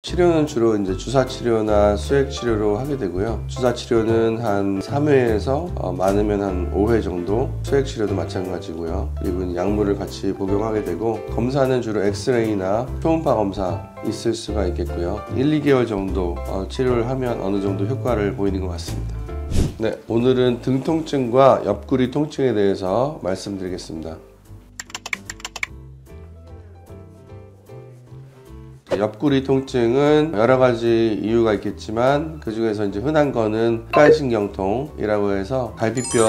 치료는 주로 이제 주사 치료나 수액 치료로 하게 되고요. 주사 치료는 한 3회에서 많으면 한 5회 정도, 수액 치료도 마찬가지고요. 그리고 약물을 같이 복용하게 되고, 검사는 주로 엑스레이나 초음파 검사 있을 수가 있겠고요. 1, 2개월 정도 치료를 하면 어느 정도 효과를 보이는 것 같습니다. 네, 오늘은 등 통증과 옆구리 통증에 대해서 말씀드리겠습니다. 옆구리 통증은 여러 가지 이유가 있겠지만 그 중에서 이제 흔한 거는 흑간신경통이라고 해서 갈비뼈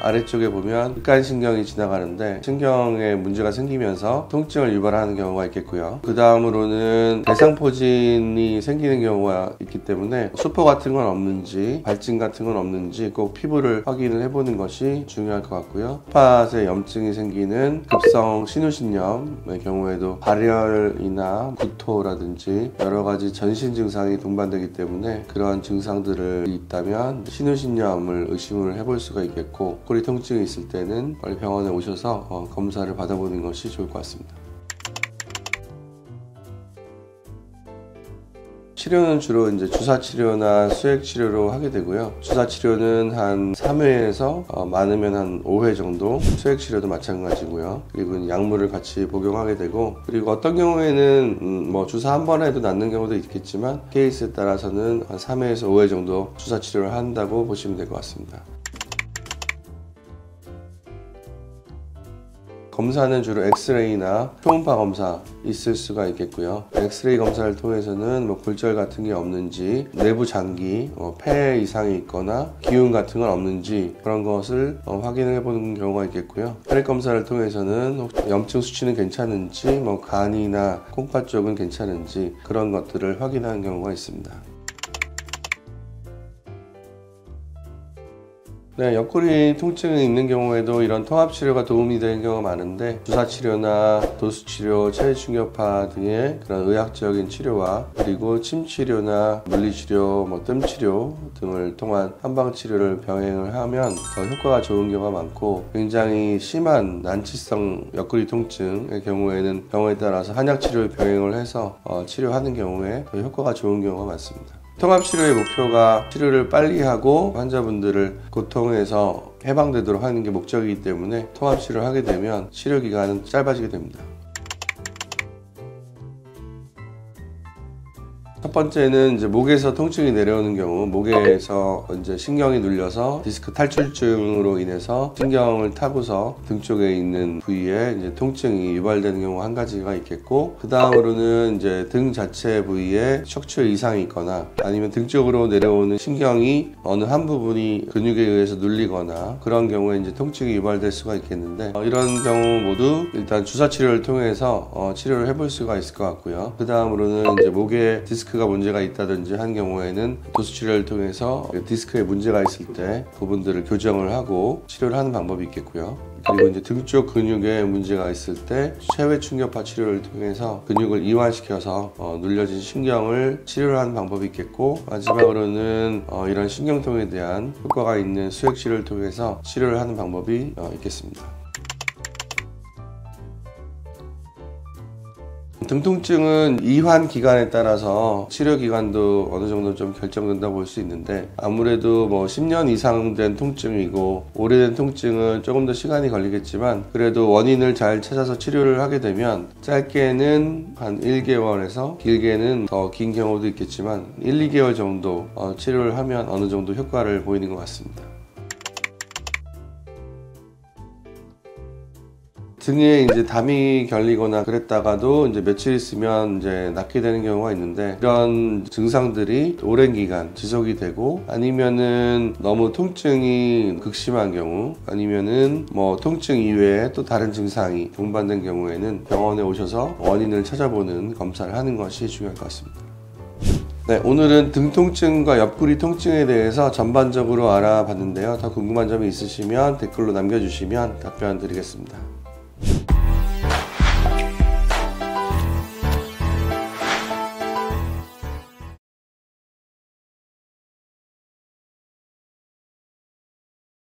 아래쪽에 보면 흑간신경이 지나가는데 신경에 문제가 생기면서 통증을 유발하는 경우가 있겠고요. 그 다음으로는 대상포진이 생기는 경우가 있기 때문에 수포 같은 건 없는지 발진 같은 건 없는지 꼭 피부를 확인을 해보는 것이 중요할 것 같고요. 혓바닥에 염증이 생기는 급성 신우신염의 경우에도 발열이나 구토 라든지 여러 가지 전신 증상이 동반되기 때문에 그러한 증상들이 있다면 신우신염을 의심을 해볼 수가 있겠고, 꼬리 통증이 있을 때는 빨리 병원에 오셔서 검사를 받아보는 것이 좋을 것 같습니다. 치료는 주로 이제 주사 치료나 수액 치료로 하게 되고요. 주사 치료는 한 3회에서 많으면 한 5회 정도, 수액 치료도 마찬가지고요. 그리고 약물을 같이 복용하게 되고, 그리고 어떤 경우에는 뭐 주사 한 번 해도 낫는 경우도 있겠지만 케이스에 따라서는 한 3회에서 5회 정도 주사 치료를 한다고 보시면 될 것 같습니다. 검사는 주로 엑스레이나 초음파 검사 있을 수가 있겠고요. 엑스레이 검사를 통해서는 골절 같은 게 없는지, 내부 장기, 폐 이상이 있거나 기운 같은 건 없는지 그런 것을 확인해 보는 경우가 있겠고요. 혈액 검사를 통해서는 염증 수치는 괜찮은지, 간이나 콩팥 쪽은 괜찮은지 그런 것들을 확인하는 경우가 있습니다. 네, 옆구리 통증이 있는 경우에도 이런 통합치료가 도움이 되는 경우가 많은데, 주사치료나 도수치료, 체외충격파 등의 그런 의학적인 치료와 그리고 침치료나 물리치료, 뜸치료 등을 통한 한방치료를 병행을 하면 더 효과가 좋은 경우가 많고, 굉장히 심한 난치성 옆구리 통증의 경우에는 병원에 따라서 한약치료를 병행을 해서 치료하는 경우에 더 효과가 좋은 경우가 많습니다. 통합치료의 목표가 치료를 빨리 하고 환자분들을 고통에서 해방되도록 하는 게 목적이기 때문에 통합치료를 하게 되면 치료기간은 짧아지게 됩니다. 첫 번째는 이제 목에서 통증이 내려오는 경우, 목에서 이제 신경이 눌려서 디스크 탈출증으로 인해서 신경을 타고서 등 쪽에 있는 부위에 이제 통증이 유발되는 경우 한 가지가 있겠고, 그 다음으로는 이제 등 자체 부위에 척추에 이상이 있거나 아니면 등 쪽으로 내려오는 신경이 어느 한 부분이 근육에 의해서 눌리거나 그런 경우에 이제 통증이 유발될 수가 있겠는데, 이런 경우 모두 일단 주사 치료를 통해서 치료를 해볼 수가 있을 것 같고요. 그 다음으로는 이제 목에 디스크가 문제가 있다든지 한 경우에는 도수치료를 통해서 디스크에 문제가 있을 때 부분들을 교정을 하고 치료를 하는 방법이 있겠고요. 그리고 이제 등 쪽 근육에 문제가 있을 때 체외 충격파 치료를 통해서 근육을 이완시켜서 눌려진 신경을 치료를 하는 방법이 있겠고, 마지막으로는 이런 신경통에 대한 효과가 있는 수액 치료를 통해서 치료를 하는 방법이 있겠습니다. 등 통증은 이환 기간에 따라서 치료 기간도 어느 정도 좀 결정된다고 볼 수 있는데, 아무래도 10년 이상 된 통증이고 오래된 통증은 조금 더 시간이 걸리겠지만, 그래도 원인을 잘 찾아서 치료를 하게 되면 짧게는 한 1개월에서 길게는 더 긴 경우도 있겠지만 1, 2개월 정도 치료를 하면 어느 정도 효과를 보이는 것 같습니다. 등에 이제 담이 결리거나 그랬다가도 이제 며칠 있으면 이제 낫게 되는 경우가 있는데, 이런 증상들이 오랜 기간 지속이 되고, 아니면은 너무 통증이 극심한 경우, 아니면은 통증 이외에 또 다른 증상이 동반된 경우에는 병원에 오셔서 원인을 찾아보는 검사를 하는 것이 중요할 것 같습니다. 네, 오늘은 등 통증과 옆구리 통증에 대해서 전반적으로 알아봤는데요. 더 궁금한 점이 있으시면 댓글로 남겨주시면 답변 드리겠습니다.